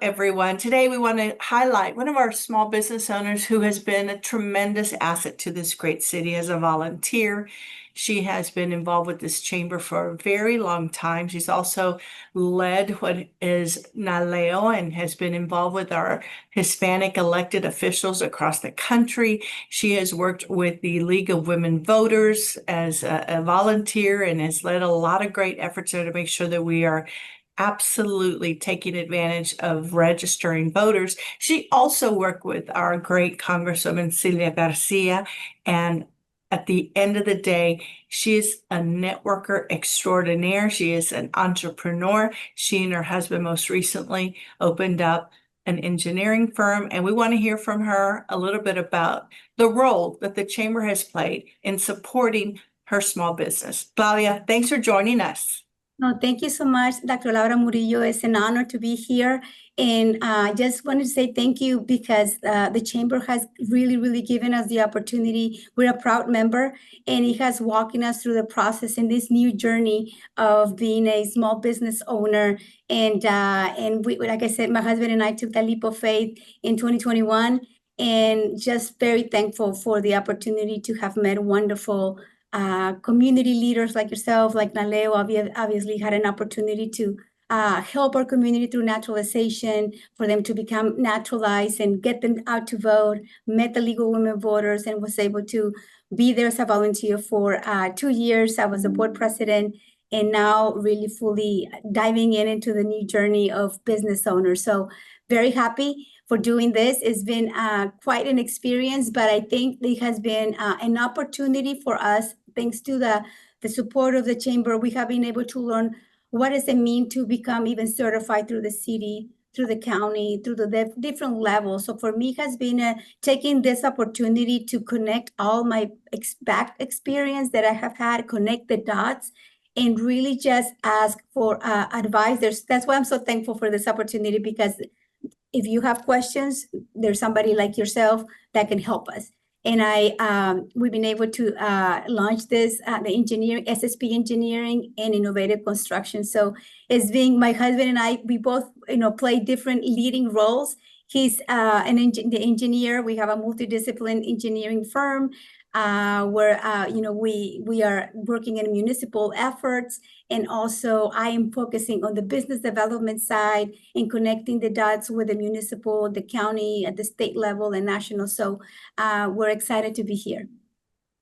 everyone. Today we want to highlight one of our small business owners who has been a tremendous asset to this great city as a volunteer. She has been involved with this chamber for a very long time. She's also led what is NALEO and has been involved with our Hispanic elected officials across the country. She has worked with the League of Women Voters as a volunteer and has led a lot of great efforts there to make sure that we are absolutely taking advantage of registering voters. She also worked with our great Congresswoman Celia Garcia, and at the end of the day, she is a networker extraordinaire. She is an entrepreneur. She and her husband most recently opened up an engineering firm, and we want to hear from her a little bit about the role that the Chamber has played in supporting her small business. Claudia, thanks for joining us. No, thank you so much, Dr. Laura Murillo. It's an honor to be here. And I just wanted to say thank you because the Chamber has really given us the opportunity. We're a proud member, and it has walking us through the process in this new journey of being a small business owner. And we, like I said, my husband and I took that leap of faith in 2021, and just very thankful for the opportunity to have met wonderful community leaders like yourself, like Naleo, obviously had an opportunity to help our community through naturalization, for them to become naturalized and get them out to vote, met the League of Women Voters, and was able to be there as a volunteer for 2 years. I was the board president, and now really fully diving into the new journey of business owners. So very happy for doing this. It's been quite an experience, but I think it has been an opportunity for us. Thanks to the support of the Chamber, we have been able to learn what does it mean to become even certified through the city, through the county, through the different levels. So for me, it has been taking this opportunity to connect all my back experience that I have had, connect the dots, and really just ask for advice. That's why I'm so thankful for this opportunity, because if you have questions, there's somebody like yourself that can help us. And we've been able to launch this, the engineering, SSP engineering and innovative construction. So it's being my husband and I, we both, play different leading roles. He's the engineer. We have a multidiscipline engineering firm where we are working in municipal efforts, and also I am focusing on the business development side and connecting the dots with the municipal, the county, at the state level and national. So we're excited to be here.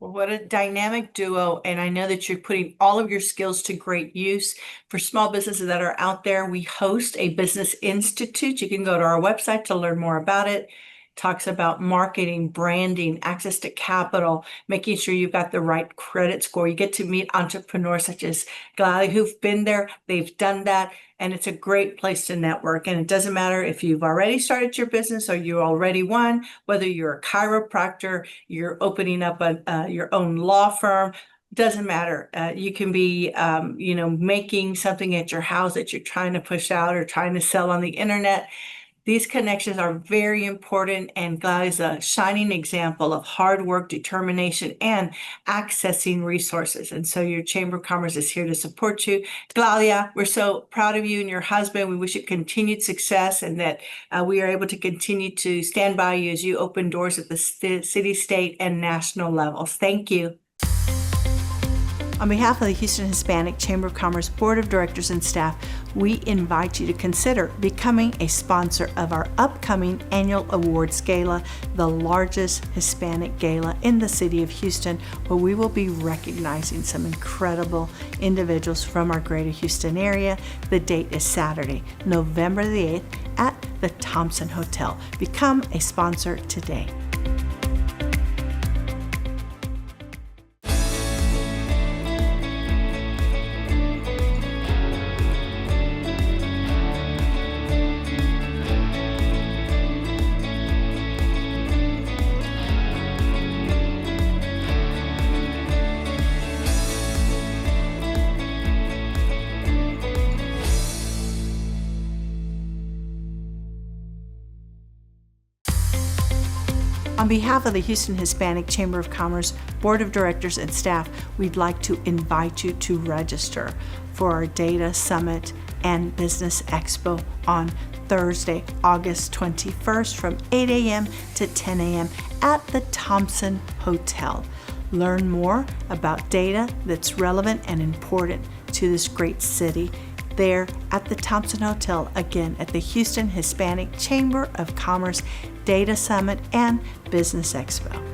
Well, what a dynamic duo. And I know that you're putting all of your skills to great use. For small businesses that are out there, we host a business institute. You can go to our website to learn more about it. Talks about marketing, branding, access to capital, making sure you've got the right credit score. You get to meet entrepreneurs such as Gala who've been there, they've done that, and it's a great place to network. And it doesn't matter if you've already started your business or you already won, whether you're a chiropractor, you're opening up your own law firm, doesn't matter. You can be, making something at your house that you're trying to push out or trying to sell on the internet. These connections are very important, and Gala is a shining example of hard work, determination, and accessing resources. And so your Chamber of Commerce is here to support you. Claudia, we're so proud of you and your husband. We wish you continued success, and that we are able to continue to stand by you as you open doors at the city, state, and national levels. Thank you. On behalf of the Houston Hispanic Chamber of Commerce Board of Directors and staff, we invite you to consider becoming a sponsor of our upcoming annual awards gala, the largest Hispanic gala in the city of Houston, where we will be recognizing some incredible individuals from our greater Houston area. The date is Saturday, November the 8th at the Thompson Hotel. Become a sponsor today. On behalf of the Houston Hispanic Chamber of Commerce Board of Directors and staff, we'd like to invite you to register for our Data Summit and Business Expo on Thursday, August 21st from 8 a.m. to 10 a.m. at the Thompson Hotel. Learn more about data that's relevant and important to this great city there at the Thompson Hotel, again at the Houston Hispanic Chamber of Commerce Data Summit and Business Expo.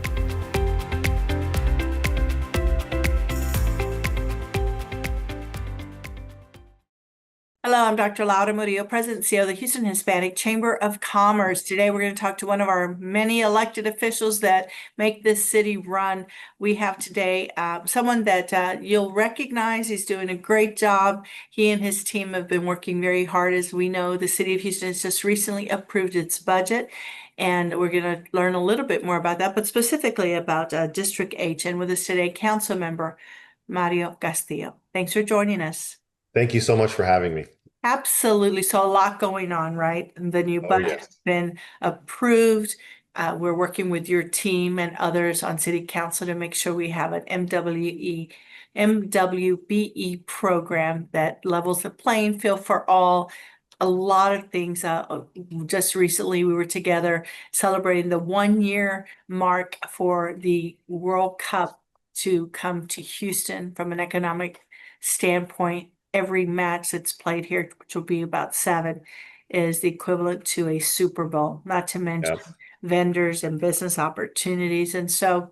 Hello, I'm Dr. Laura Murillo, President and CEO of the Houston Hispanic Chamber of Commerce. Today, we're going to talk to one of our many elected officials that make this city run. We have today someone that you'll recognize. He's doing a great job. He and his team have been working very hard. As we know, the city of Houston has just recently approved its budget, and we're going to learn a little bit more about that, but specifically about District H. And with us today, Council Member Mario Castillo. Thanks for joining us. Thank you so much for having me. Absolutely. So a lot going on, right? And the new Oh, budget yes. has been approved. We're working with your team and others on city council to make sure we have an MWBE program that levels the playing field for all. A lot of things. Just recently, we were together celebrating the 1 year mark for the World Cup to come to Houston from an economic standpoint. Every match that's played here, which will be about 7, is the equivalent to a Super Bowl, not to mention Yes. vendors and business opportunities. And so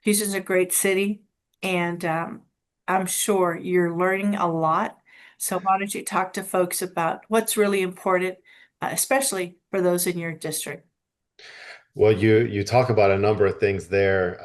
Houston's a great city, and I'm sure you're learning a lot. So why don't you talk to folks about what's really important, especially for those in your district? Well, you talk about a number of things there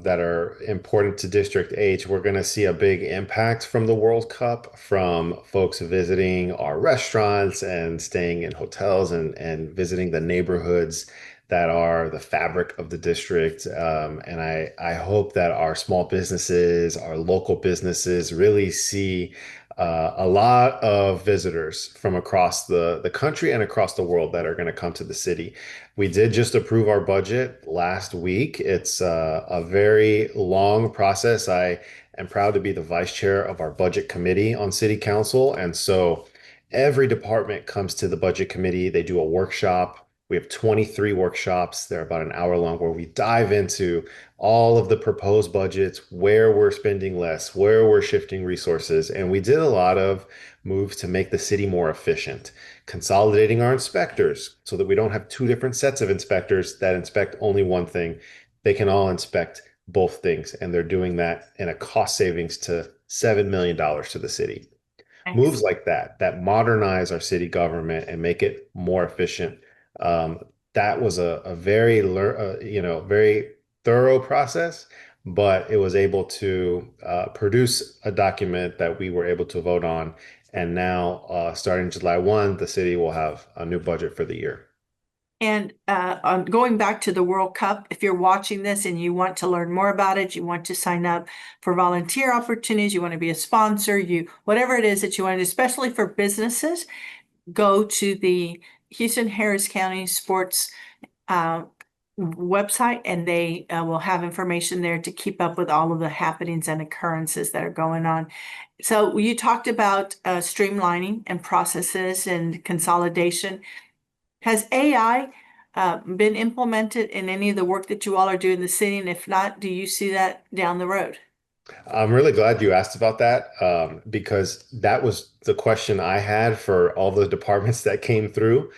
that are important to District H. We're going to see a big impact from the World Cup, from folks visiting our restaurants and staying in hotels and visiting the neighborhoods that are the fabric of the district. And I hope that our small businesses, our local businesses really see a lot of visitors from across the country and across the world that are going to come to the city. We did just approve our budget last week. It's a very long process. I am proud to be the vice chair of our budget committee on city council. And so every department comes to the budget committee. They do a workshop. We have 23 workshops. They're about an hour long where we dive into all of the proposed budgets, where we're spending less, where we're shifting resources. And we did a lot of moves to make the city more efficient, consolidating our inspectors so that we don't have 2 different sets of inspectors that inspect only one thing. They can all inspect both things, and they're doing that in a cost savings to $7 million to the city. Thanks. Moves like that modernize our city government and make it more efficient. Um, that was a very, very thorough process, but it was able to produce a document that we were able to vote on. And now, starting July 1, the city will have a new budget for the year. And on going back to the World Cup, if you're watching this and you want to learn more about it, you want to sign up for volunteer opportunities, you want to be a sponsor, whatever it is that you want, especially for businesses, go to the Houston Harris County Sports website, and they will have information there to keep up with all of the happenings and occurrences that are going on. So you talked about streamlining and processes and consolidation. Has AI been implemented in any of the work that you all are doing in the city? And if not, do you see that down the road? I'm really glad you asked about that, because that was the question I had for all the departments that came through.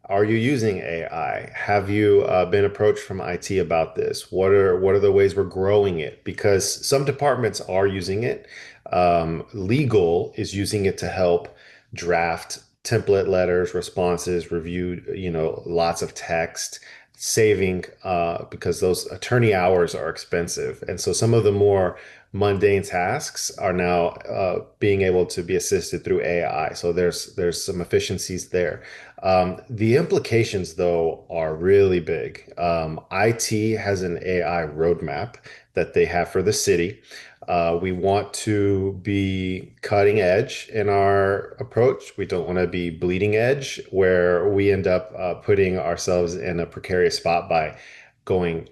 Are you using AI? Have you been approached from IT about this? What are the ways we're growing it? Because some departments are using it. Legal is using it to help draft template letters, responses, review, lots of text, saving because those attorney hours are expensive. And so some of the more mundane tasks are now being able to be assisted through AI. So there's some efficiencies there. The implications, though, are really big. IT has an AI roadmap that they have for the city. We want to be cutting edge in our approach. We don't want to be bleeding edge, where we end up putting ourselves in a precarious spot by going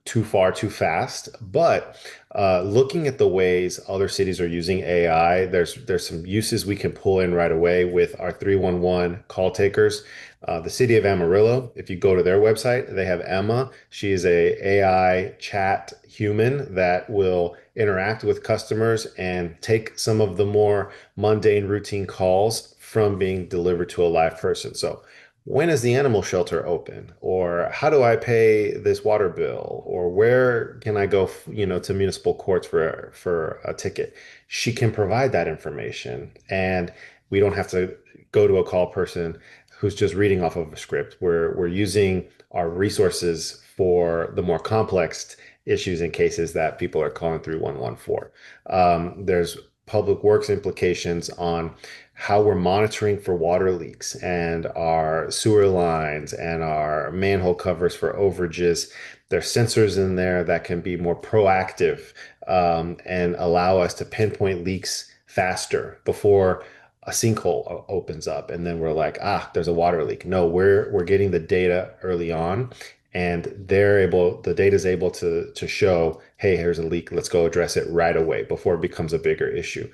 too far too fast. But looking at the ways other cities are using AI, there's some uses we can pull in right away with our 311 call takers. The city of Amarillo, if you go to their website, they have Emma. She is a AI chat human that will interact with customers and take some of the more mundane routine calls from being delivered to a live person. So when is the animal shelter open? Or how do I pay this water bill? Or where can I go, to municipal courts for a ticket? She can provide that information, and we don't have to go to a call person who's just reading off of a script. We're using our resources for the more complex issues and cases that people are calling through 114. There's public works implications on how we're monitoring for water leaks and our sewer lines and our manhole covers for overages. There's sensors in there that can be more proactive, and allow us to pinpoint leaks faster before a sinkhole opens up, and then we're like, there's a water leak. No, we're getting the data early on, and the data is able to show, hey, here's a leak. Let's go address it right away before it becomes a bigger issue.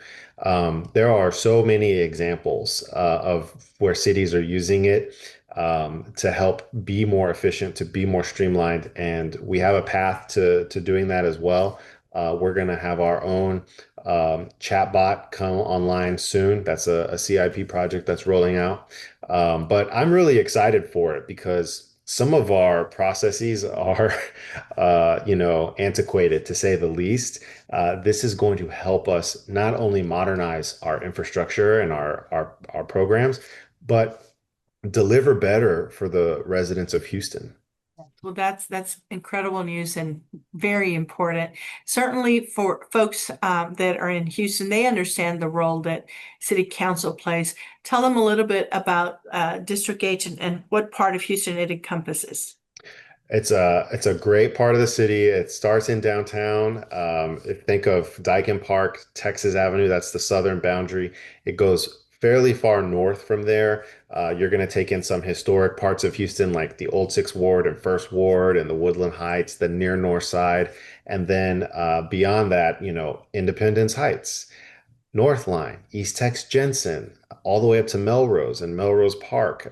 There are so many examples of where cities are using it to help be more efficient, to be more streamlined, and we have a path to doing that as well. We're going to have our own chatbot come online soon. That's a CIP project that's rolling out. But I'm really excited for it because some of our processes are, antiquated to say the least. This is going to help us not only modernize our infrastructure and our programs, but deliver better for the residents of Houston. Well, that's incredible news and very important. Certainly for folks that are in Houston, they understand the role that City Council plays. Tell them a little bit about District H and what part of Houston it encompasses. It's a great part of the city. It starts in downtown. Think of Dyken Park, Texas Avenue. That's the southern boundary. It goes fairly far north from there. You're going to take in some historic parts of Houston, like the Old Sixth Ward and First Ward and the Woodland Heights, the near north side. And then beyond that, Independence Heights, North Line, East Tex Jensen, all the way up to Melrose and Melrose Park,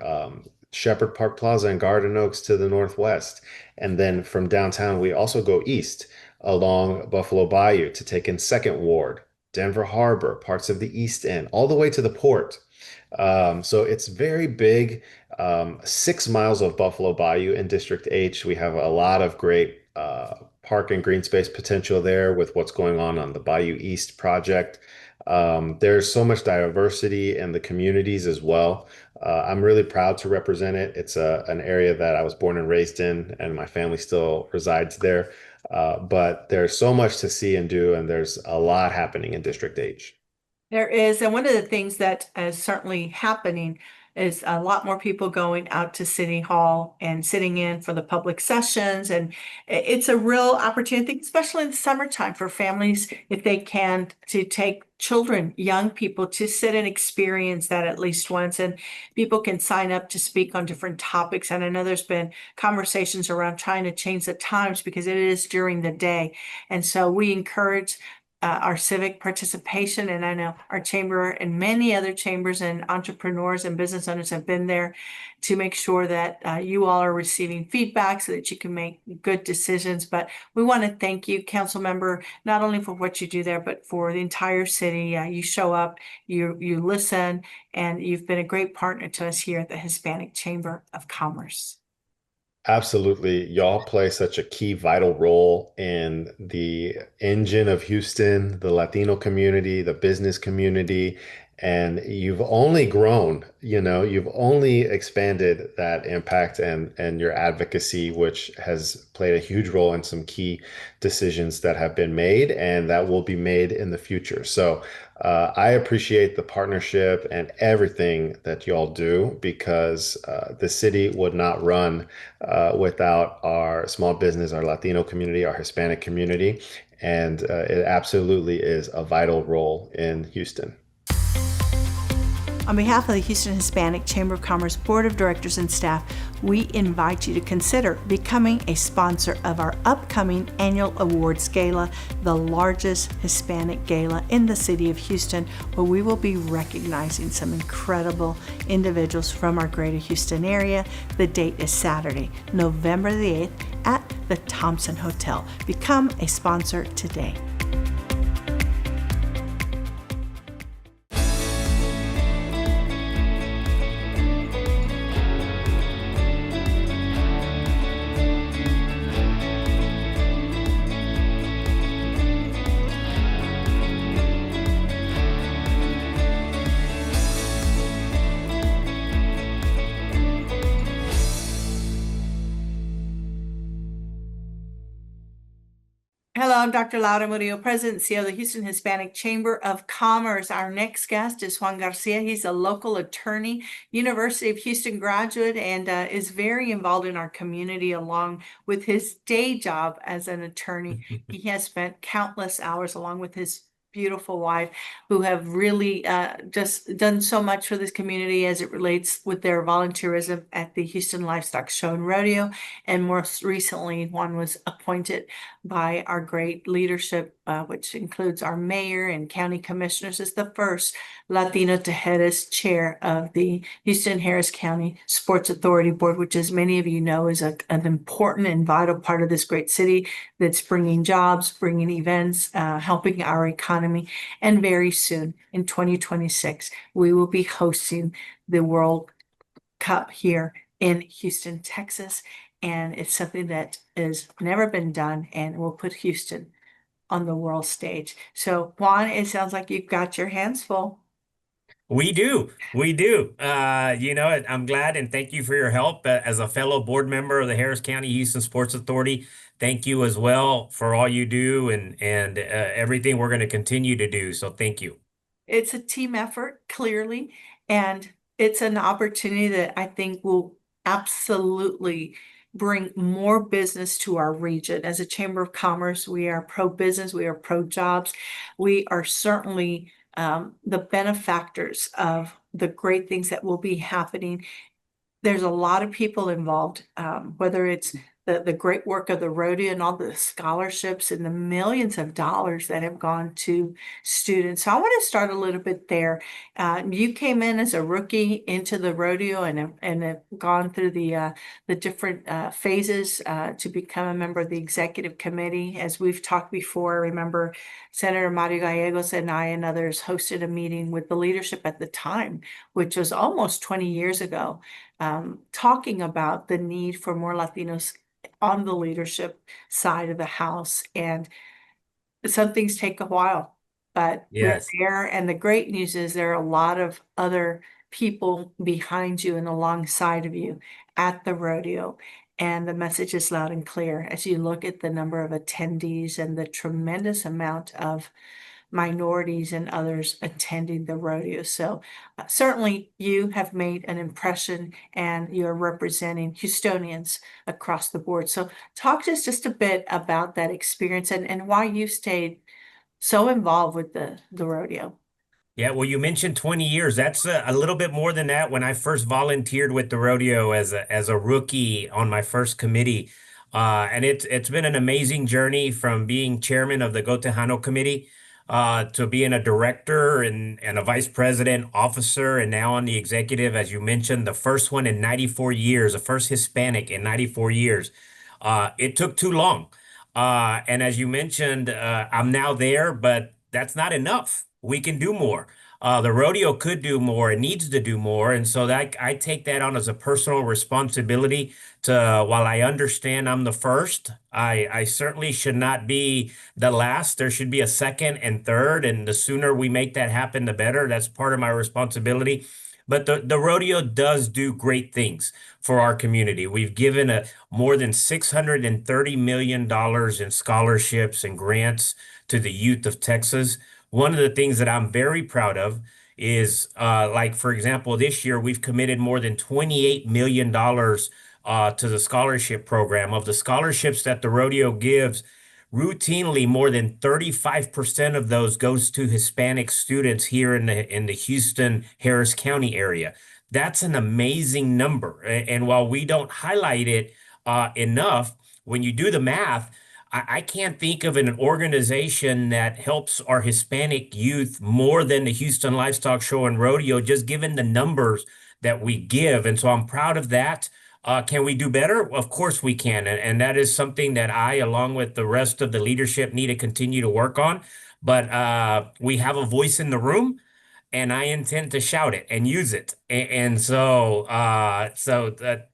Shepherd Park Plaza and Garden Oaks to the northwest. And then from downtown, we also go east along Buffalo Bayou to take in Second Ward, Denver Harbor, parts of the East End, all the way to the port. So it's very big. 6 miles of Buffalo Bayou in District H. We have a lot of great park and green space potential there with what's going on the Bayou East project. There's so much diversity in the communities as well. I'm really proud to represent it. It's an area that I was born and raised in, and my family still resides there. But there's so much to see and do, and there's a lot happening in District H. There is, and one of the things that is certainly happening is a lot more people going out to City Hall and sitting in for the public sessions. And it's a real opportunity, I think, especially in the summertime for families, if they can, to take children, young people to sit and experience that at least once. And people can sign up to speak on different topics. And I know there's been conversations around trying to change the times because it is during the day. And so we encourage our civic participation. And I know our chamber and many other chambers and entrepreneurs and business owners have been there to make sure that you all are receiving feedback so that you can make good decisions. But we want to thank you, council member, not only for what you do there, but for the entire city. You show up, you listen, and you've been a great partner to us here at the Hispanic Chamber of Commerce. Absolutely. Y'all play such a key, vital role in the engine of Houston, the Latino community, the business community, and you've only grown, you've only expanded that impact and your advocacy, which has played a huge role in some key decisions that have been made and that will be made in the future. So I appreciate the partnership and everything that y'all do because the city would not run without our small business, our Latino community, our Hispanic community. And it absolutely is a vital role in Houston. On behalf of the Houston Hispanic Chamber of Commerce Board of Directors and staff, we invite you to consider becoming a sponsor of our upcoming annual awards gala, the largest Hispanic gala in the city of Houston, where we will be recognizing some incredible individuals from our greater Houston area. The date is Saturday, November the 8th at the Thompson Hotel. Become a sponsor today. Hello, I'm Dr. Laura Murillo, President and CEO of the Houston Hispanic Chamber of Commerce. Our next guest is Juan Garcia. He's a local attorney, University of Houston graduate, and is very involved in our community along with his day job as an attorney. He has spent countless hours along with his beautiful wife, who have really just done so much for this community as it relates with their volunteerism at the Houston Livestock Show and Rodeo. And most recently, Juan was appointed by our great leadership, which includes our mayor and county commissioners, as the first Latino to head as chair of the Houston Harris County Sports Authority Board, which, as many of you know, is an important and vital part of this great city that's bringing jobs, bringing events, helping our economy. And very soon, in 2026, we will be hosting the World Cup here in Houston, Texas. And it's something that has never been done and will put Houston on the world stage. So, Juan, it sounds like you've got your hands full. We do. We do. I'm glad and thank you for your help as a fellow board member of the Harris County Houston Sports Authority. Thank you as well for all you do and everything we're going to continue to do. So thank you. It's a team effort, clearly, and it's an opportunity that I think will absolutely bring more business to our region. As a Chamber of Commerce, we are pro-business, we are pro-jobs. We are certainly the benefactors of the great things that will be happening. There's a lot of people involved, whether it's the great work of the rodeo and all the scholarships and the millions of dollars that have gone to students. So I want to start a little bit there. You came in as a rookie into the rodeo and have gone through the different phases to become a member of the executive committee. As we've talked before, I remember Senator Mario Gallegos and I and others hosted a meeting with the leadership at the time, which was almost 20 years ago, talking about the need for more Latinos on the leadership side of the house. And some things take a while, but Yes. we're there. And the great news is there are a lot of other people behind you and alongside of you at the rodeo. And the message is loud and clear as you look at the number of attendees and the tremendous amount of minorities and others attending the rodeo. So certainly you have made an impression and you're representing Houstonians across the board. So talk to us just a bit about that experience and why you stayed so involved with the rodeo. Yeah, well, you mentioned 20 years. That's a little bit more than that. When I first volunteered with the rodeo as a rookie on my first committee, and it's been an amazing journey from being chairman of the Go Tejano committee to being a director and a vice president, officer, and now on the executive, as you mentioned, the first one in 94 years, the first Hispanic in 94 years. It took too long. And as you mentioned, I'm now there, but that's not enough. We can do more. The rodeo could do more. It needs to do more. And so that I take that on as a personal responsibility to, while I understand I'm the first, I certainly should not be the last. There should be a second and third. And the sooner we make that happen, the better. That's part of my responsibility. But the rodeo does do great things for our community. We've given more than $630 million in scholarships and grants to the youth of Texas. One of the things that I'm very proud of is, like, for example, this year we've committed more than $28 million to the scholarship program. Of the scholarships that the rodeo gives, routinely more than 35% of those goes to Hispanic students here in the Houston, Harris County area. That's an amazing number. And while we don't highlight it enough, when you do the math, I can't think of an organization that helps our Hispanic youth more than the Houston Livestock Show and Rodeo, just given the numbers that we give. And so I'm proud of that. Can we do better? Of course we can. And that is something that I, along with the rest of the leadership, need to continue to work on. But we have a voice in the room, and I intend to shout it and use it. And so,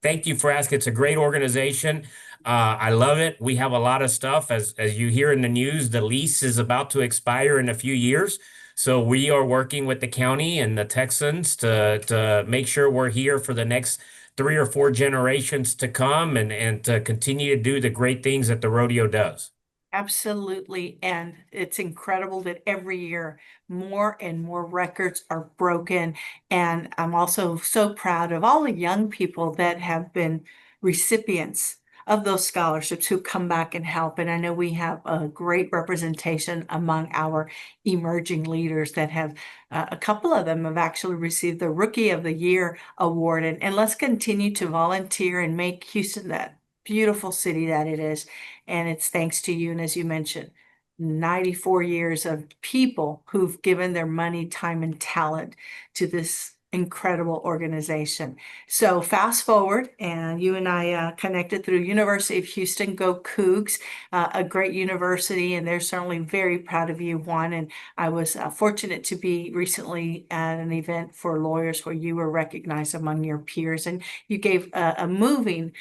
thank you for asking. It's a great organization. I love it. We have a lot of stuff. As you hear in the news, the lease is about to expire in a few years. So we are working with the county and the Texans to make sure we're here for the next 3 or 4 generations to come, and to continue to do the great things that the rodeo does. Absolutely. And it's incredible that every year more and more records are broken. And I'm also so proud of all the young people that have been recipients of those scholarships who come back and help. And I know we have a great representation among our emerging leaders that have, a couple of them have actually received the Rookie of the Year award. And let's continue to volunteer and make Houston that beautiful city that it is. And it's thanks to you. And as you mentioned, 94 years of people who've given their money, time, and talent to this incredible organization. So fast forward, and you and I connected through University of Houston. Go Cougs, a great university, and they're certainly very proud of you, Juan. And I was fortunate to be recently at an event for lawyers where you were recognized among your peers, and you gave a moving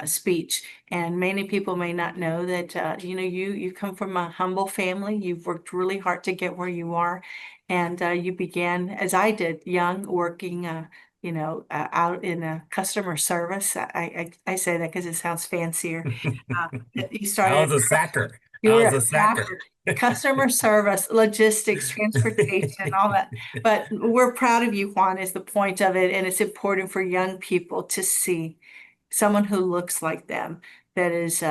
speech. And many people may not know that you come from a humble family. You've worked really hard to get where you are, and you began, as I did, young, working out in customer service. I say that because it sounds fancier. You started. I was a sacker. You I were was a a sacker. customer service, logistics, transportation, all that. But we're proud of you, Juan, is the point of it. And it's important for young people to see someone who looks like them, that is,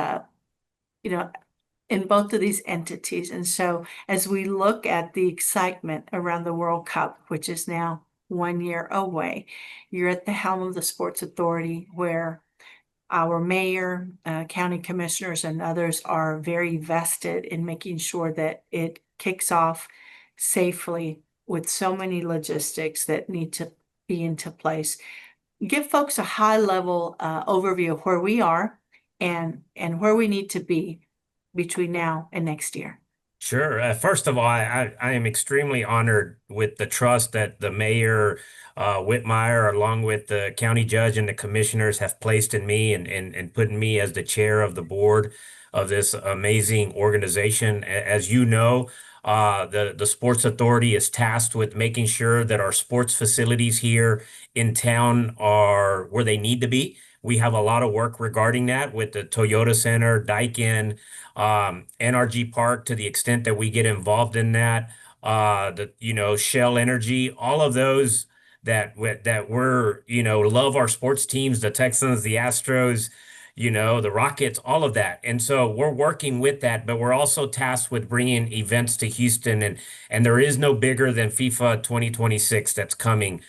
in both of these entities. And so as we look at the excitement around the World Cup, which is now 1 year away, you're at the helm of the Sports Authority, where our mayor, county commissioners, and others are very vested in making sure that it kicks off safely, with so many logistics that need to be into place. Give folks a high level overview of where we are and where we need to be between now and next year. Sure. First of all, I am extremely honored with the trust that the mayor, Whitmire, along with the county judge and the commissioners, have placed in me, and put me as the chair of the board of this amazing organization. As you know, the Sports Authority is tasked with making sure that our sports facilities here in town are where they need to be. We have a lot of work regarding that with the Toyota Center, Daikin, NRG Park, to the extent that we get involved in that, Shell Energy, all of those that we're, love our sports teams, the Texans, the Astros, the Rockets, all of that. And so we're working with that, but we're also tasked with bringing events to Houston, and there is no bigger than FIFA 2026 that's coming.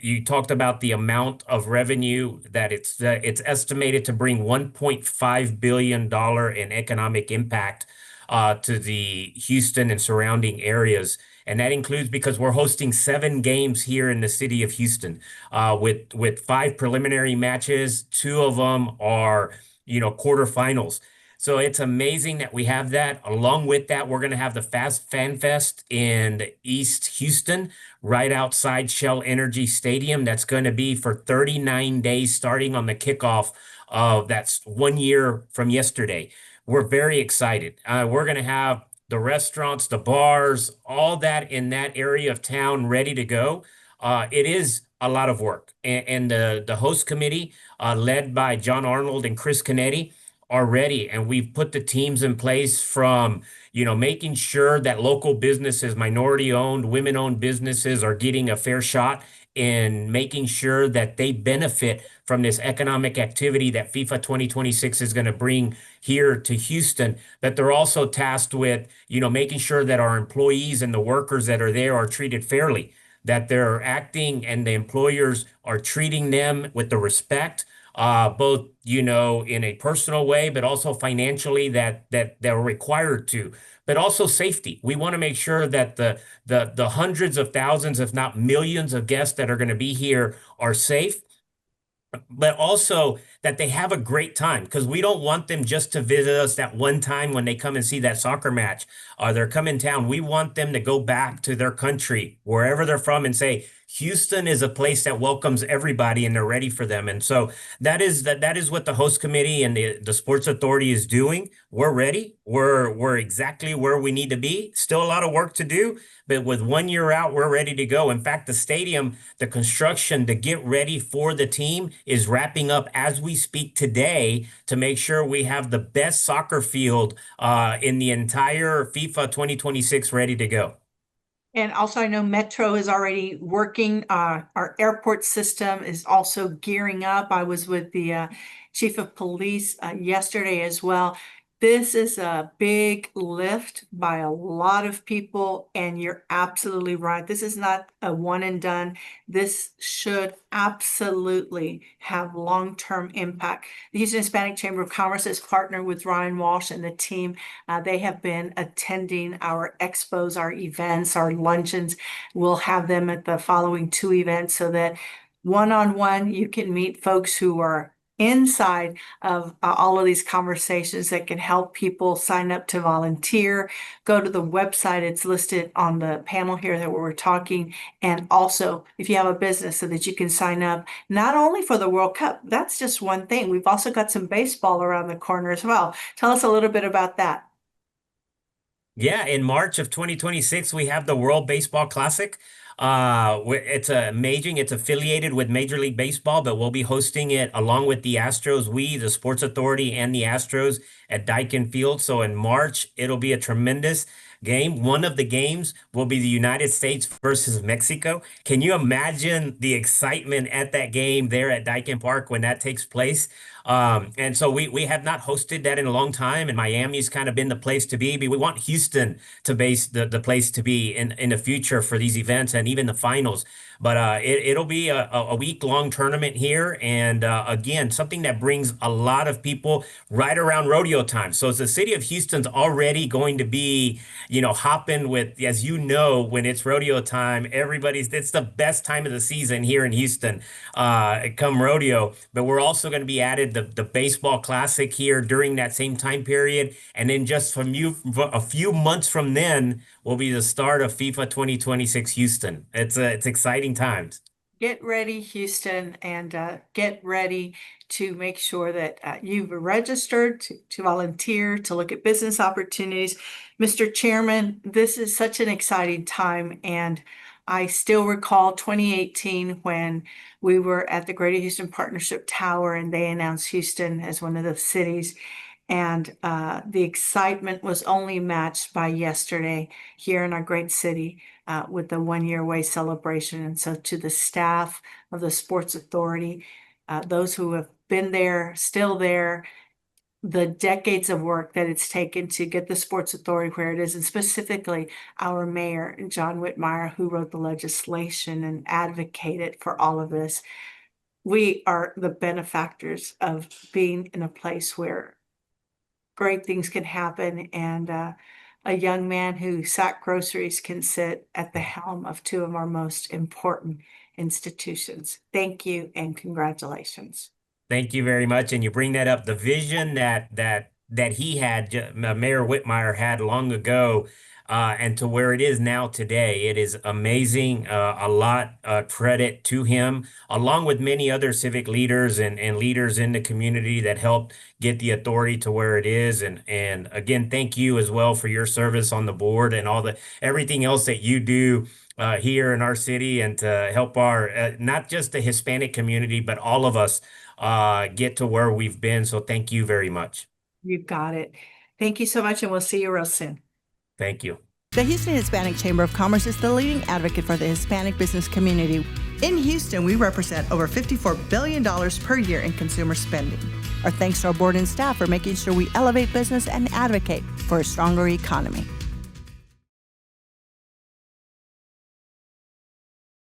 You talked about the amount of revenue that it's estimated to bring $1.5 billion in economic impact to the Houston and surrounding areas. And that includes, because we're hosting 7 games here in the city of Houston, with 5 preliminary matches. 2 of them are, quarterfinals. So it's amazing that we have that. Along with that, we're going to have the Fast Fan Fest in East Houston, right outside Shell Energy Stadium. That's going to be for 39 days, starting on the kickoff of that's 1 year from yesterday. We're very excited. We're going to have the restaurants, the bars, all that in that area of town ready to go. It is a lot of work. And the host committee, led by John Arnold and Chris Canetti, are ready, and we've put the teams in place from, making sure that local businesses, minority-owned, women-owned businesses are getting a fair shot in making sure that they benefit from this economic activity that FIFA 2026 is going to bring here to Houston. But they're also tasked with, making sure that our employees and the workers that are there are treated fairly, that they're acting and the employers are treating them with the respect, both, in a personal way, but also financially that they're required to, but also safety. We want to make sure that the hundreds of thousands, if not millions of guests that are going to be here are safe, but also that they have a great time, because we don't want them just to visit us that one time when they come and see that soccer match or they're coming town. We want them to go back to their country, wherever they're from, and say, Houston is a place that welcomes everybody and they're ready for them. And so that is what the host committee and the Sports Authority is doing. We're ready. We're exactly where we need to be. Still a lot of work to do, but with 1 year out, we're ready to go. In fact, the stadium, the construction to get ready for the team is wrapping up as we speak today to make sure we have the best soccer field in the entire FIFA 2026 ready to go. And also, I know Metro is already working. Our airport system is also gearing up. I was with the chief of police yesterday as well. This is a big lift by a lot of people, and you're absolutely right. This is not a one and done. This should absolutely have long-term impact. The Houston Hispanic Chamber of Commerce has partnered with Ryan Walsh and the team. They have been attending our expos, our events, our luncheons. We'll have them at the following 2 events so that one-on-one you can meet folks who are inside of all of these conversations that can help people sign up to volunteer. Go to the website. It's listed on the panel here that we're talking. And also, if you have a business, so that you can sign up not only for the World Cup, that's just one thing. We've also got some baseball around the corner as well. Tell us a little bit about that. Yeah, in March of 2026, we have the World Baseball Classic. It's affiliated with Major League Baseball, but we'll be hosting it along with the Astros, the Sports Authority, and the Astros at Daikin Field. So in March, it'll be a tremendous game. One of the games will be the United States versus Mexico. Can you imagine the excitement at that game there at Daikin Park when that takes place? And so we have not hosted that in a long time, and Miami's kind of been the place to be. But we want Houston to base the place to be in the future for these events and even the finals. But it'll be a week-long tournament here, and again, something that brings a lot of people right around rodeo time. So the city of Houston's already going to be, hopping with, as when it's rodeo time, it's the best time of the season here in Houston, come rodeo. But we're also going to be added the baseball classic here during that same time period. And then just a few months from then will be the start of FIFA 2026 Houston. It's exciting times. Get ready, Houston, and get ready to make sure that you've registered to volunteer, to look at business opportunities. Mr. Chairman, this is such an exciting time, and I still recall 2018 when we were at the Greater Houston Partnership Tower and they announced Houston as one of the cities. And the excitement was only matched by yesterday here in our great city with the 1 year away celebration. And so to the staff of the Sports Authority, those who have been there, still there, the decades of work that it's taken to get the Sports Authority where it is, and specifically our mayor, John Whitmire, who wrote the legislation and advocated for all of this. We are the benefactors of being in a place where great things can happen, and a young man who sacked groceries can sit at the helm of 2 of our most important institutions. Thank you and congratulations. Thank you very much. And you bring that up, the vision that he had, Mayor Whitmire had long ago, and to where it is now today. It is amazing. A lot credit to him, along with many other civic leaders and leaders in the community that helped get the authority to where it is. And again, thank you as well for your service on the board and everything else that you do here in our city, and to help our not just the Hispanic community, but all of us get to where we've been. So thank you very much. You got it. Thank you so much, and we'll see you real soon. Thank you. The Houston Hispanic Chamber of Commerce is the leading advocate for the Hispanic business community. In Houston, we represent over $54 billion per year in consumer spending. Our thanks to our board and staff for making sure we elevate business and advocate for a stronger economy.